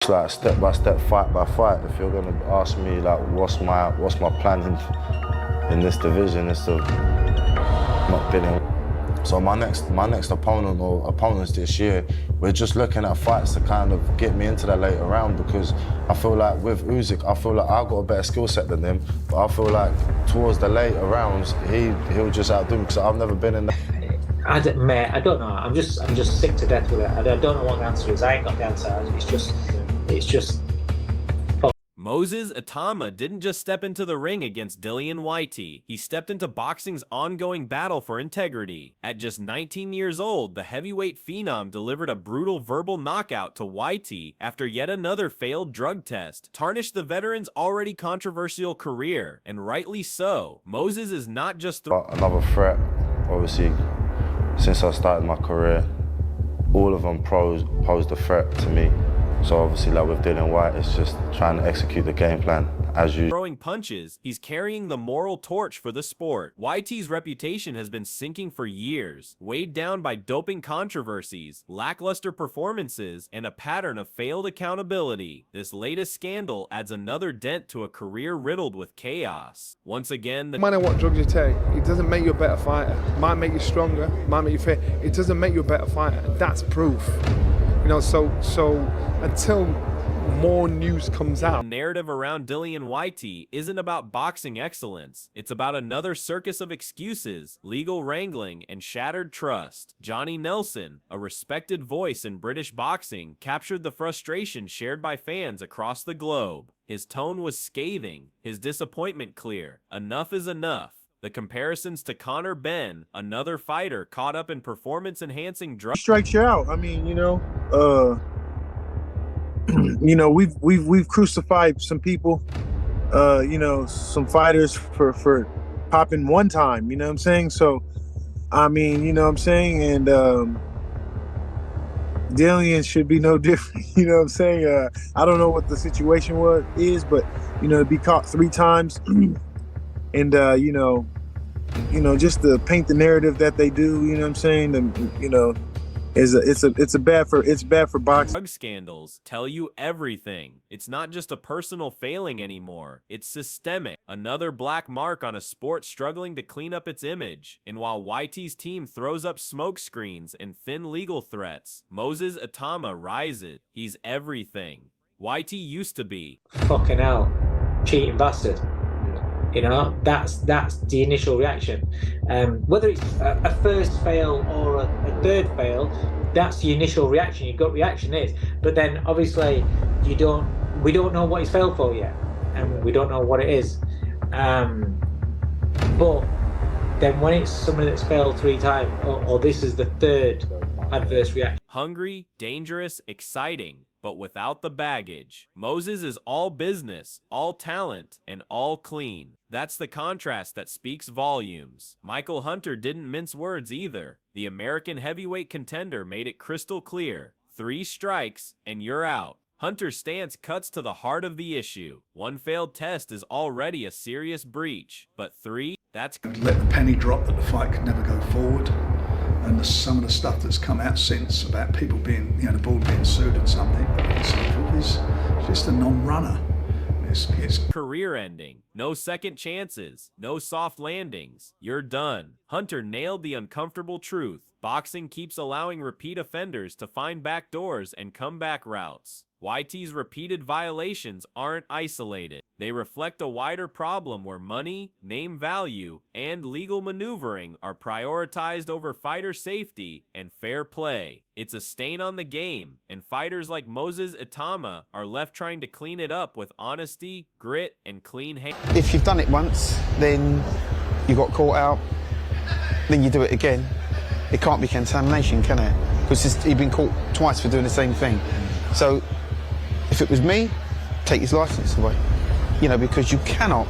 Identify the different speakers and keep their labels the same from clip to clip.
Speaker 1: It's like step by step, fight by fight. If you're gonna ask me like what's my plan in this division, is to not Dillian. So my next opponent or opponents this year, we're just looking at fights to kind of get me into that later round, because I feel like with Usyk, I feel like I've got a better skill set than him, but I feel like towards the later rounds, he'll just outdo me, because I've never been in that.
Speaker 2: Mate, I don't know. I'm just sick to death with it. I don't know what the answer is. I ain't got the answer. It's just.
Speaker 3: Moses Itauma didn't just step into the ring against Dillian Whyte. He stepped into boxing's ongoing battle for integrity. At just 19 years old, the heavyweight phenom delivered a brutal verbal knockout to Whyte after yet another failed drug test, tarnished the veteran's already controversial career, and rightly so. Moses is not just
Speaker 1: another threat. Obviously, since I started my career, all of them posed a threat to me. So obviously, like with Dillian Whyte, it's just trying to execute the game plan as you.
Speaker 3: Throwing punches, he's carrying the moral torch for the sport. Whyte's reputation has been sinking for years, weighed down by doping controversies, lackluster performances, and a pattern of failed accountability. This latest scandal adds another dent to a career riddled with chaos. Once again,
Speaker 4: no matter what drugs you take, it doesn't make you a better fighter. Might make you stronger, might make you fit. It doesn't make you a better fighter. That's proof. You know, so until more news comes out.
Speaker 3: The narrative around Dillian Whyte isn't about boxing excellence. It's about another circus of excuses, legal wrangling, and shattered trust. Johnny Nelson, a respected voice in British boxing, captured the frustration shared by fans across the globe. His tone was scathing, his disappointment clear. Enough is enough. The comparisons to Conor Benn, another fighter caught up in performance-enhancing drugs.
Speaker 5: Strikes you out. I mean, you know, we've crucified some people, some fighters for popping one time. You know what I'm saying? So, I mean, you know what I'm saying, and Dillian should be no different. You know what I'm saying? I don't know what the situation is, but to be caught 3 times. And just to paint the narrative that they do, you know what I'm saying, and it's bad for boxing.
Speaker 3: Drug scandals tell you everything. It's not just a personal failing anymore. It's systemic. Another black mark on a sport struggling to clean up its image. And while Whyte's team throws up smoke screens and thin legal threats, Moses Itauma rises. He's everything Whyte used to be.
Speaker 2: Fucking hell, cheating bastard. You know, that's the initial reaction. Whether it's a first fail or a third fail, that's the initial reaction. Your gut reaction is. But then obviously we don't know what he's failed for yet, and we don't know what it is. But then when it's someone that's failed 3 times, or this is the third adverse reaction.
Speaker 3: Hungry, dangerous, exciting, but without the baggage. Moses is all business, all talent, and all clean. That's the contrast that speaks volumes. Michael Hunter didn't mince words either. The American heavyweight contender made it crystal clear. 3 strikes, and you're out. Hunter's stance cuts to the heart of the issue. 1 failed test is already a serious breach, but 3, that's...
Speaker 6: Let the penny drop that the fight could never go forward. And some of the stuff that's come out since about people being, the board being sued and something, it's just a non-runner. It's
Speaker 3: career-ending. No second chances. No soft landings. You're done. Hunter nailed the uncomfortable truth. Boxing keeps allowing repeat offenders to find back doors and comeback routes. Whyte's repeated violations aren't isolated. They reflect a wider problem where money, name value, and legal maneuvering are prioritized over fighter safety and fair play. It's a stain on the game, and fighters like Moses Itauma are left trying to clean it up with honesty, grit, and clean hands.
Speaker 7: If you've done it once, then you got caught out, then you do it again. It can't be contamination, can it? Because you've been caught twice for doing the same thing. So, if it was me, take his license away. Because you cannot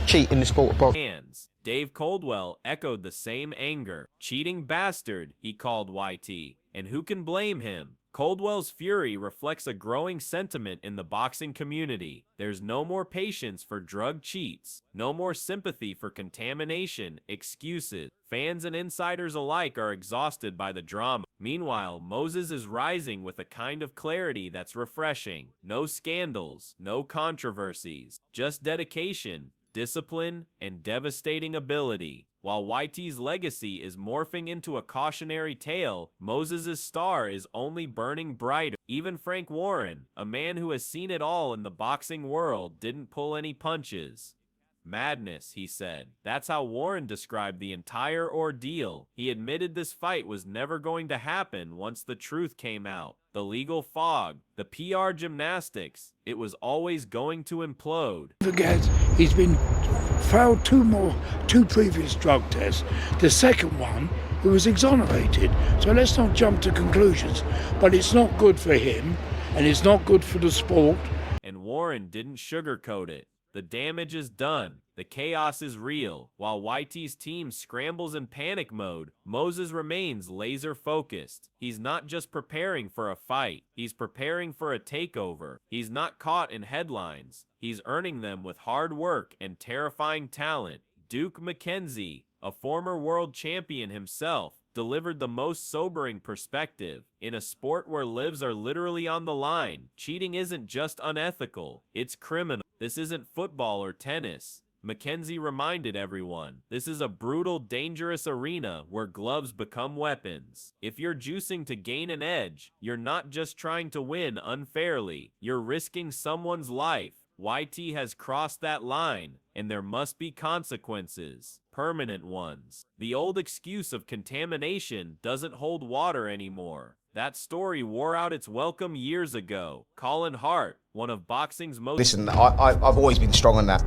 Speaker 7: cheat in the sport of boxing.
Speaker 3: Dave Coldwell echoed the same anger. Cheating bastard, he called Whyte. And who can blame him? Coldwell's fury reflects a growing sentiment in the boxing community. There's no more patience for drug cheats, no more sympathy for contamination, excuses. Fans and insiders alike are exhausted by the drama. Meanwhile, Moses is rising with a kind of clarity that's refreshing. No scandals, no controversies, just dedication, discipline, and devastating ability. While Whyte's legacy is morphing into a cautionary tale, Moses' star is only burning brighter. Even Frank Warren, a man who has seen it all in the boxing world, didn't pull any punches. Madness, he said. That's how Warren described the entire ordeal. He admitted this fight was never going to happen once the truth came out. The legal fog, the PR gymnastics, it was always going to implode.
Speaker 8: Forget, he's been failed two previous drug tests. The second one, he was exonerated. So let's not jump to conclusions. But it's not good for him, and it's not good for the sport.
Speaker 3: And Warren didn't sugarcoat it. The damage is done. The chaos is real. While Whyte's team scrambles in panic mode, Moses remains laser-focused. He's not just preparing for a fight. He's preparing for a takeover. He's not caught in headlines. He's earning them with hard work and terrifying talent. Duke McKenzie, a former world champion himself, delivered the most sobering perspective. In a sport where lives are literally on the line, cheating isn't just unethical, it's criminal. This isn't football or tennis. McKenzie reminded everyone, this is a brutal, dangerous arena where gloves become weapons. If you're juicing to gain an edge, you're not just trying to win unfairly, you're risking someone's life. Whyte has crossed that line, and there must be consequences, permanent ones. The old excuse of contamination doesn't hold water anymore. That story wore out its welcome years ago. Colin Hart, one of boxing's most...
Speaker 7: Listen, I've always been strong on that.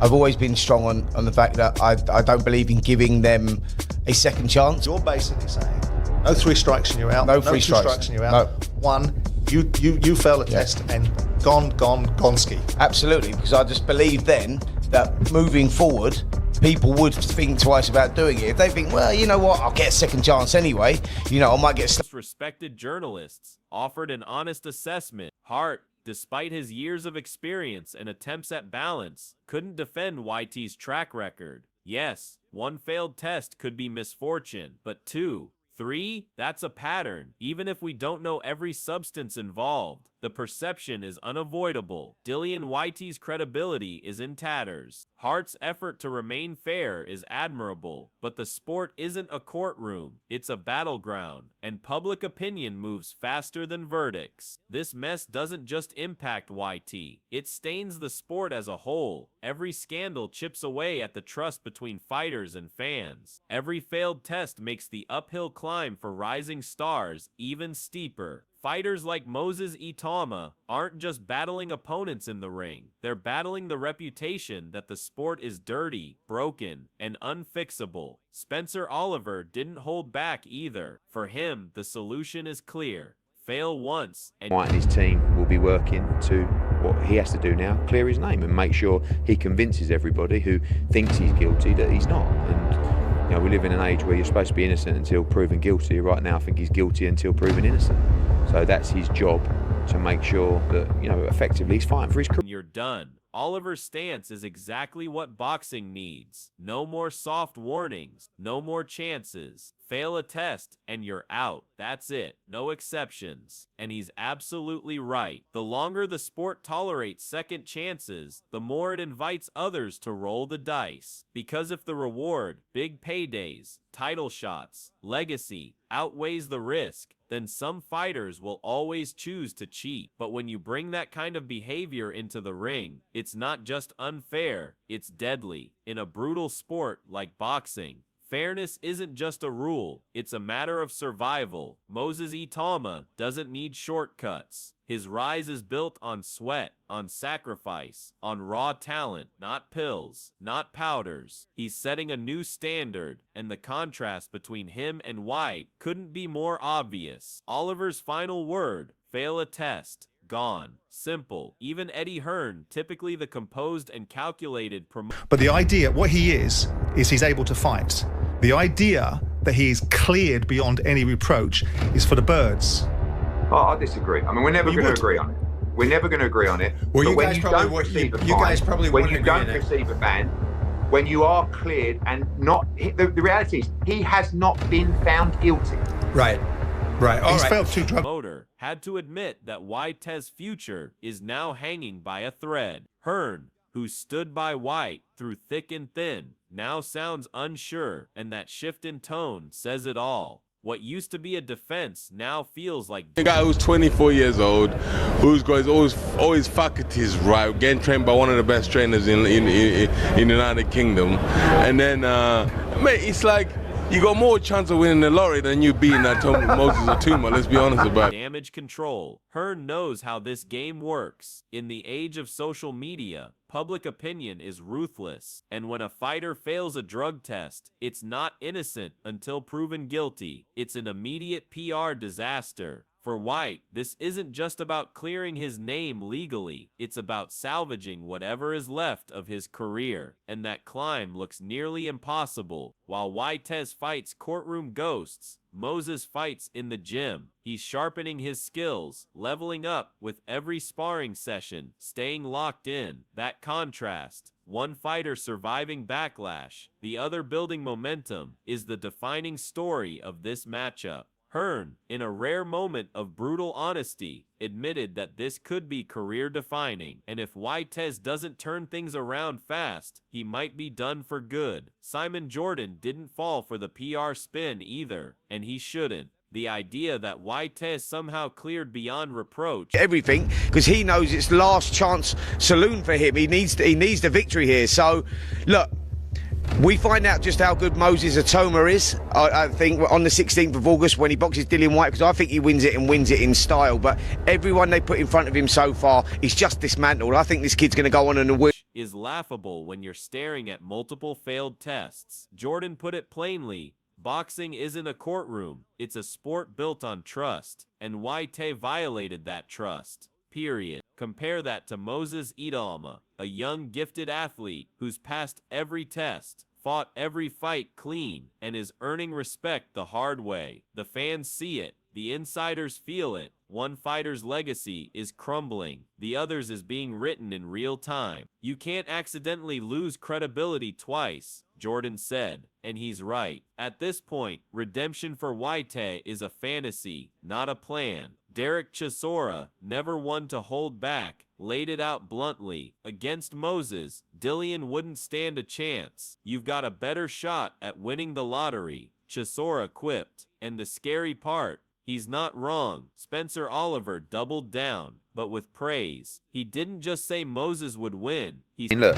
Speaker 7: I've always been strong on the fact that I don't believe in giving them a second chance.
Speaker 9: You're basically saying, no 3 strikes and you're out.
Speaker 7: No 3 strikes
Speaker 9: and you're out.
Speaker 7: No.
Speaker 9: One, you fail a test and gone ski.
Speaker 7: Absolutely, because I just believe then that moving forward, people would think twice about doing it. If they think, well, you know what, I'll get a second chance anyway. You know, I might get...
Speaker 3: Respected journalists offered an honest assessment. Hart, despite his years of experience and attempts at balance, couldn't defend Whyte's track record. Yes, 1 failed test could be misfortune, but 2, 3, that's a pattern. Even if we don't know every substance involved, the perception is unavoidable. Dillian Whyte's credibility is in tatters. Hart's effort to remain fair is admirable, but the sport isn't a courtroom, it's a battleground, and public opinion moves faster than verdicts. This mess doesn't just impact Whyte, it stains the sport as a whole. Every scandal chips away at the trust between fighters and fans. Every failed test makes the uphill climb for rising stars even steeper. Fighters like Moses Itauma aren't just battling opponents in the ring, they're battling the reputation that the sport is dirty, broken, and unfixable. Spencer Oliver didn't hold back either. For him, the solution is clear. Fail once and...
Speaker 10: Whyte and his team will be working to what he has to do now, clear his name and make sure he convinces everybody who thinks he's guilty that he's not. And you know, we live in an age where you're supposed to be innocent until proven guilty. Right now I think he's guilty until proven innocent. So that's his job, to make sure that, you know, effectively he's fighting for his career.
Speaker 3: You're done. Oliver's stance is exactly what boxing needs. No more soft warnings, no more chances. Fail a test and you're out. That's it. No exceptions. And he's absolutely right. The longer the sport tolerates second chances, the more it invites others to roll the dice. Because if the reward, big paydays, title shots, legacy, outweighs the risk, then some fighters will always choose to cheat. But when you bring that kind of behavior into the ring, it's not just unfair, it's deadly. In a brutal sport like boxing, fairness isn't just a rule, it's a matter of survival. Moses Itauma doesn't need shortcuts. His rise is built on sweat, on sacrifice, on raw talent, not pills, not powders. He's setting a new standard, and the contrast between him and Whyte couldn't be more obvious. Oliver's final word, fail a test. Gone. Simple. Even Eddie Hearn, typically the composed and calculated
Speaker 9: But the idea, what he is he's able to fight. The idea that he is cleared beyond any reproach is for the birds.
Speaker 10: I disagree. I mean, we're never
Speaker 11: You
Speaker 10: going to
Speaker 11: would.
Speaker 10: agree on it. We're never going to agree on it.
Speaker 11: Well,
Speaker 10: But
Speaker 11: you
Speaker 10: when
Speaker 11: guys
Speaker 10: you
Speaker 11: probably
Speaker 10: don't
Speaker 11: would-
Speaker 10: receive a
Speaker 11: you guys
Speaker 10: fine,
Speaker 11: probably
Speaker 10: when
Speaker 11: wouldn't
Speaker 10: you
Speaker 11: agree
Speaker 10: don't
Speaker 11: on it.
Speaker 10: receive a ban, when you are cleared and not, the reality is he has not been found guilty.
Speaker 11: Right. Right. All
Speaker 9: He's
Speaker 11: right.
Speaker 9: failed 2 drug.
Speaker 3: Motor had to admit that Whyte's future is now hanging by a thread. Hearn, who stood by Whyte through thick and thin, now sounds unsure, and that shift in tone says it all. What used to be a defense now feels like
Speaker 12: A guy who's 24 years old, who's got his always faculties right, getting trained by one of the best trainers in the United Kingdom, and then mate, it's like you got more chance of winning the lottery than you beating that Moses Itauma. Let's be honest about it.
Speaker 3: damage control. Hearn knows how this game works. In the age of social media, public opinion is ruthless, and when a fighter fails a drug test, it's not innocent until proven guilty. It's an immediate PR disaster. For Whyte, this isn't just about clearing his name legally, it's about salvaging whatever is left of his career, and that climb looks nearly impossible. While Whyte fights courtroom ghosts, Moses fights in the gym. He's sharpening his skills, leveling up with every sparring session, staying locked in. That contrast, one fighter surviving backlash, the other building momentum, is the defining story of this matchup. Hearn, in a rare moment of brutal honesty, admitted that this could be career-defining, and if Whyte doesn't turn things around fast, he might be done for good. Simon Jordan didn't fall for the PR spin either, and he shouldn't. The idea that Whyte somehow cleared beyond reproach.
Speaker 13: Everything, because he knows it's last chance saloon for him. He needs the victory here. So, look, we find out just how good Moses Itauma is, I think, on the 16th of August when he boxes Dillian Whyte, because I think he wins it and wins it in style. But everyone they put in front of him so far, he's just dismantled. I think this kid's going to go on and win.
Speaker 3: Is laughable when you're staring at multiple failed tests. Jordan put it plainly, boxing isn't a courtroom, it's a sport built on trust, and Whyte violated that trust. Period. Compare that to Moses Itauma, a young gifted athlete who's passed every test, fought every fight clean, and is earning respect the hard way. The fans see it, the insiders feel it. One fighter's legacy is crumbling, the other's is being written in real time. You can't accidentally lose credibility twice, Jordan said, and he's right. At this point, redemption for Whyte is a fantasy, not a plan. Derek Chisora, never one to hold back, laid it out bluntly. Against Moses, Dillian wouldn't stand a chance. You've got a better shot at winning the lottery, Chisora quipped. And the scary part, he's not wrong. Spencer Oliver doubled down, but with praise. He didn't just say Moses would win.
Speaker 10: And look,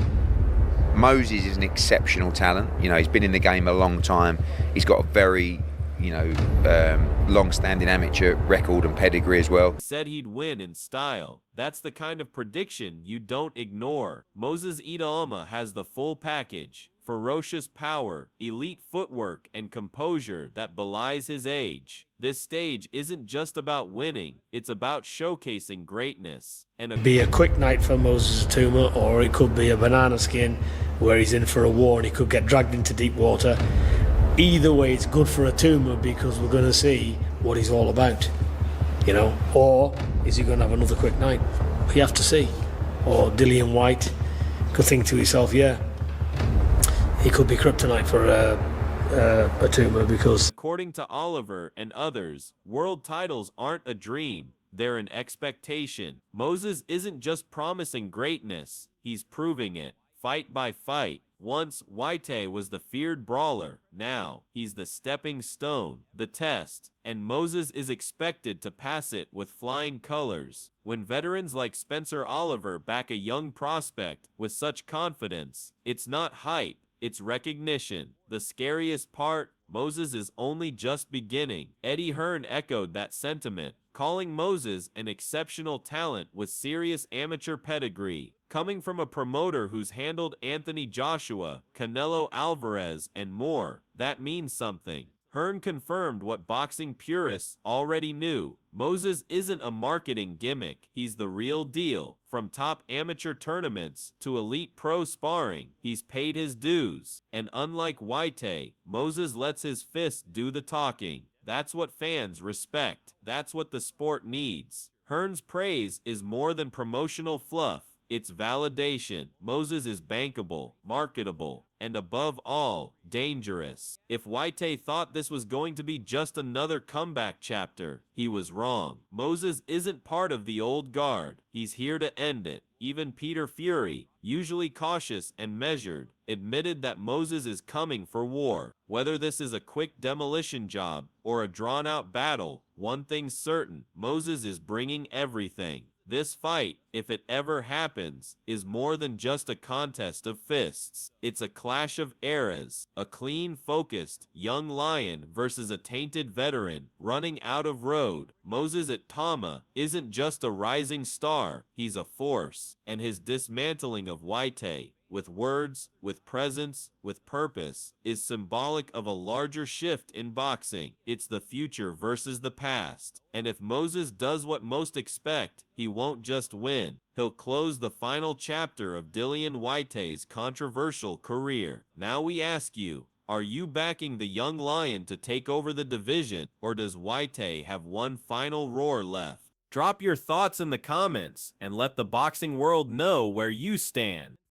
Speaker 10: Moses is an exceptional talent. You know, he's been in the game a long time. He's got a very, long-standing amateur record and pedigree as well.
Speaker 3: He said he'd win in style. That's the kind of prediction you don't ignore. Moses Itauma has the full package. Ferocious power, elite footwork, and composure that belies his age. This stage isn't just about winning, it's about showcasing greatness. And
Speaker 14: It'd be a quick night for Moses Itauma, or it could be a banana skin where he's in for a war and he could get dragged into deep water. Either way, it's good for Itauma because we're going to see what he's all about, or is he going to have another quick night? You have to see. Or Dillian Whyte could think to himself, yeah, he could be kryptonite for Itauma because...
Speaker 3: According to Oliver and others, world titles aren't a dream, they're an expectation. Moses isn't just promising greatness, he's proving it, fight by fight. Once, Whyte was the feared brawler. Now, he's the stepping stone, the test, and Moses is expected to pass it with flying colors. When veterans like Spencer Oliver back a young prospect with such confidence, it's not hype, it's recognition. The scariest part, Moses is only just beginning. Eddie Hearn echoed that sentiment, calling Moses an exceptional talent with serious amateur pedigree. Coming from a promoter who's handled Anthony Joshua, Canelo Alvarez, and more, that means something. Hearn confirmed what boxing purists already knew. Moses isn't a marketing gimmick, he's the real deal. From top amateur tournaments to elite pro sparring, he's paid his dues. And unlike Whyte, Moses lets his fists do the talking. That's what fans respect. That's what the sport needs. Hearn's praise is more than promotional fluff. It's validation. Moses is bankable, marketable, and above all, dangerous. If Whyte thought this was going to be just another comeback chapter, he was wrong. Moses isn't part of the old guard. He's here to end it. Even Peter Fury, usually cautious and measured, admitted that Moses is coming for war. Whether this is a quick demolition job or a drawn-out battle, one thing's certain, Moses is bringing everything. This fight, if it ever happens, is more than just a contest of fists. It's a clash of eras, a clean, focused, young lion versus a tainted veteran running out of road. Moses Itauma isn't just a rising star, he's a force, and his dismantling of Whyte, with words, with presence, with purpose, is symbolic of a larger shift in boxing. It's the future versus the past. And if Moses does what most expect, he won't just win. He'll close the final chapter of Dillian Whyte's controversial career. Now we ask you, are you backing the young lion to take over the division, or does Whyte have one final roar left? Drop your thoughts in the comments and let the boxing world know where you stand.